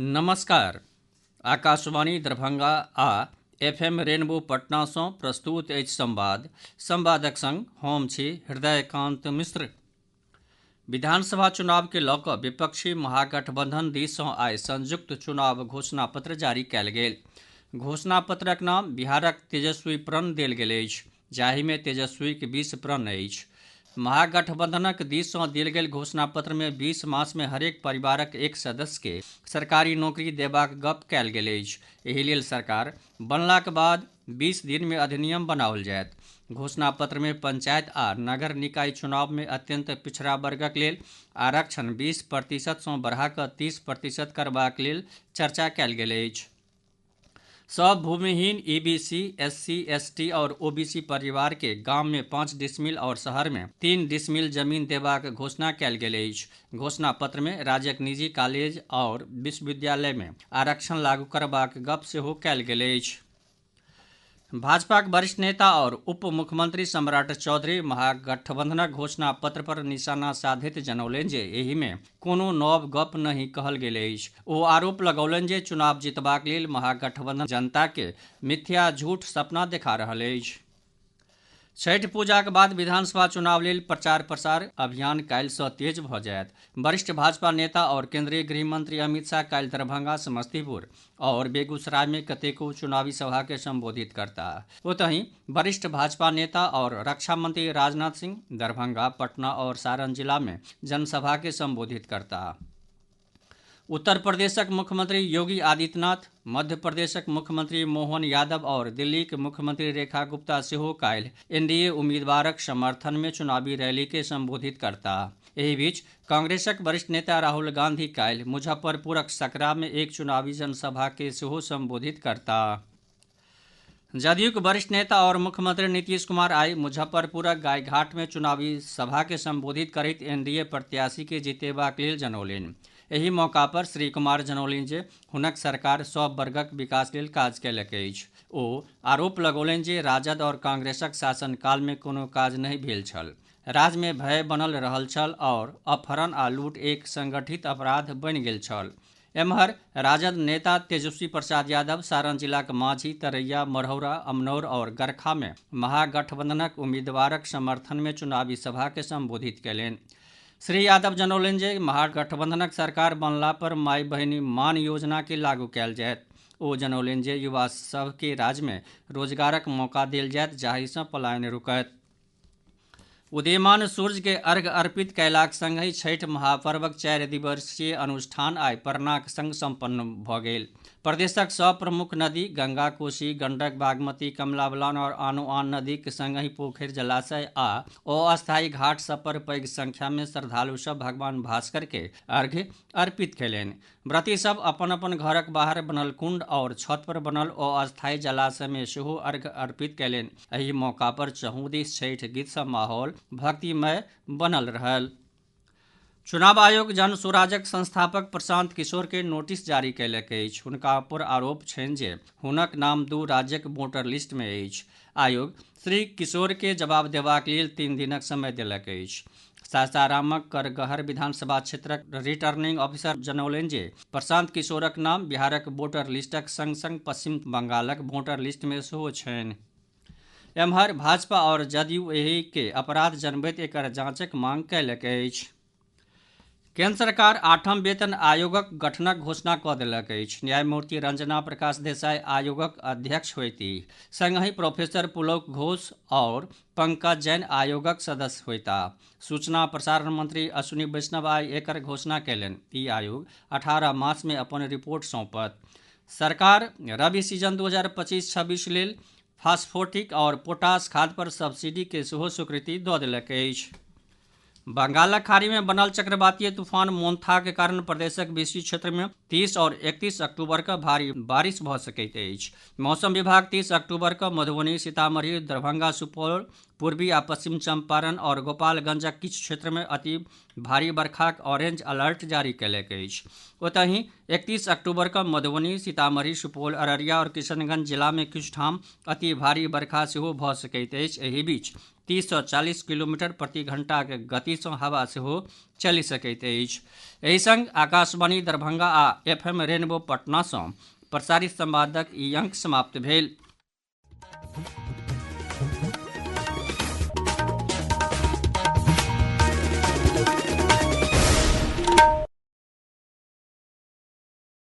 नमस्कार। आकाशवाणी दरभंगा आ FM rainbow Patna सँ प्रस्तुत अछि संवादक संग हम छी हृदयकांत मिश्र। विधानसभा चुनाव के लऽ कऽ विपक्षी महागठबंधन दिस सँ आइ संयुक्त चुनाव घोषणा पत्र जारी कयल गेल। घोषणा पत्रक नाम बिहारक तेजस्वी प्रण देल गेल अछि, जाहिमे तेजस्वीक 20 प्रण अछि। महागठबंधनक दिस सँ देल गेल घोषणा पत्र में 20 मास में हरेक परिवारक एक सदस्य के सरकारी नौकरी देबाक गप कयल गेल अछि। एहि लेल सरकार बनलाक बाद 20 दिन में अधिनियम बनाओल जायत। घोषणा पत्र में पंचायत आ नगर निकाय चुनाव में अत्यंत पिछड़ा वर्गक लेल आरक्षण 20% सँ बढ़ा कऽ 30% करबाक लेल चर्चा कयल गेल अछि। सब भूमिहीन EBC, SC, ST और OBC परिवार के गांव में 5 डिसमिल और शहर में 3 डिसमिल जमीन देबाक घोषणा कयल गेल अछि। घोषणा पत्र में राज्यक निजी कॉलेज और विश्वविद्यालय में आरक्षण लागू करबाक गप सेहो कयल गेल अछि। भाजपाक वरिष्ठ नेता और उप मुख्यमंत्री सम्राट चौधरी महागठबंधनक घोषणा पत्र पर निशाना साधैत जनौलनि जे एहि में कोनो नव गप नहि कहल गेल अछि। ओ आरोप लगौलनि जे चुनाव जीतबाक लेल महागठबंधन जनता के मिथ्या झूठ सपना देखा रहल अछि। छठि पूजाक बाद विधानसभा चुनाव लेल प्रचार प्रसार अभियान काल्हि सँ तेज भऽ जायत। वरिष्ठ भाजपा नेता और केंद्रीय गृह मंत्री अमित शाह काल्हि दरभंगा, समस्तीपुर और बेगूसराय में कतेको चुनावी सभा के संबोधित करताह। ओतहि वरिष्ठ भाजपा नेता और रक्षा मंत्री राजनाथ सिंह दरभंगा, पटना और सारण जिला में जनसभा के संबोधित करताह। उत्तर प्रदेशक मुख्यमंत्री योगी आदित्यनाथ, मध्य प्रदेशक मुख्यमंत्री मोहन यादव और दिल्ली के मुख्यमंत्री रेखा गुप्ता सेहो काल्हि NDA उम्मीदवारक समर्थन में चुनावी रैली के संबोधित करताह। एहि बीच कांग्रेसक वरिष्ठ नेता राहुल गांधी काल्हि मुजफ्फरपुरक सकरा में एक चुनावी जनसभा के सेहो संबोधित करताह। जदयूक वरिष्ठ नेता और मुख्यमंत्री नीतीश कुमार आइ मुजफ्फरपुरक गायघाट में चुनावी सभा के संबोधित करैत NDA प्रत्याशी के जीतेबाक लेल जनौलनि। एहि मौका पर श्री कुमार जनौलनि जे हुनक सरकार सब वर्गक विकास लेल काज कयलक अछि। ओ आरोप लगौलनि जे राजद और कांग्रेसक शासनकाल में कोनो काज नहि भेल छल। राज्य में भय बनल रहल छल और अपहरण आ लूट एक संगठित अपराध बनि गेल छल। एम्हर राजद नेता तेजस्वी प्रसाद यादव सारण जिलाक मांझी, तरैया, मढ़ौरा, अमनौर और गरखा में महागठबंधनक उम्मीदवारक समर्थन में चुनावी सभा के संबोधित कयलनि। श्री यादव जनौलनि जे महागठबंधनक सरकार बनला पर माई बहिनी मान योजना के लागू कयल जायत। ओ जनौलनि जे युवा सभ के राज्य में रोजगारक मौका देल जायत, जाहि सँ पलायन रुकत। उदीयमान सूर्य के अर्घ्य अर्पित कयलाक संगहि छठि महापर्वक 4 दिवसीय अनुष्ठान आइ परनाक संग संपन्न भऽ गेल। प्रदेशक सब प्रमुख नदी गंगा, कोसी, गंडक, बागमती, कमला बलान और आन नदीक संगहि पोखरि, जलाशय आ अस्थायी घाट सब पर पैघ संख्या में श्रद्धालु सब भगवान भास्कर के अर्घ्य अर्पित कयलनि। व्रती सब अपन अपन घरक बाहर बनल कुंड और छत पर बनल अस्थायी जलाशय में सेहो अर्घ्य अर्पित कयलनि। एहि मौका पर चहुँ दिस छठि गीत सँ माहौल भक्तिमय बनल रहल। चुनाव आयोग जन स्वराजक संस्थापक प्रशांत किशोर के नोटिस जारी कयलक अछि। हुनका पर आरोप छनि जे हुनक नाम 2 राज्यक वोटर लिस्ट में अछि। आयोग श्री किशोर के जवाब देबाक लेल 3 दिनक समय देलक अछि। सासारामक करगहर विधानसभा क्षेत्रक रिटर्निंग ऑफिसर जनौलनि जे प्रशांत किशोरक नाम बिहारक वोटर लिस्टक संग संग पश्चिम बंगालक वोटर लिस्ट में सेहो छनि। एम्हर भाजपा और जदयू एहि के अपराध जनबैत एकर जांचक मांग कयलक अछि। केंद्र सरकार 8म वेतन आयोगक गठनक घोषणा कऽ देलक अछि। न्यायमूर्ति रंजना प्रकाश देसाई आयोगक अध्यक्ष होयतीह। संगहि प्रोफेसर पुलक घोष और पंकज जैन आयोगक सदस्य होयताह। सूचना प्रसारण मंत्री अश्विनी वैष्णव आइ एकर घोषणा कयलनि। ई आयोग 18 मार्च में अपन रिपोर्ट सौंपत। सरकार रबी सीजन 2025-26 लेल फास्फोटिक और पोटाश खाद पर सब्सिडी के सेहो स्वीकृति दऽ देलक अछि। बंगालक खाड़ी में बनल चक्रवातीय तूफान मोन्था के कारण प्रदेशक बेसी क्षेत्र में 30 और 31 अक्टूबर का भारी बारिश भऽ सकैत अछि। मौसम विभाग 30 अक्टूबर का मधुबनी, सीतामढ़ी, दरभंगा, सुपौल, पूर्वी आ पश्चिम चंपारण और गोपालगंजक किछु क्षेत्र में अति भारी बरखाक ऑरेंज अलर्ट जारी कयलक अछि। ओतहि 31 अक्टूबर का मधुबनी, सीतामढ़ी, सुपौल, अररिया और किशनगंज जिला में किछु ठाम अति भारी बरखा सेहो भऽ सकैत अछि। एहि बीच 30 सँ 40 किलोमीटर प्रति घंटाक गति सँ हवा सेहो चलि सकैत अछि। एहि संग आकाशवाणी दरभंगा आ FM रेनबो पटना सँ प्रसारित संवादक ई अंक समाप्त भेल।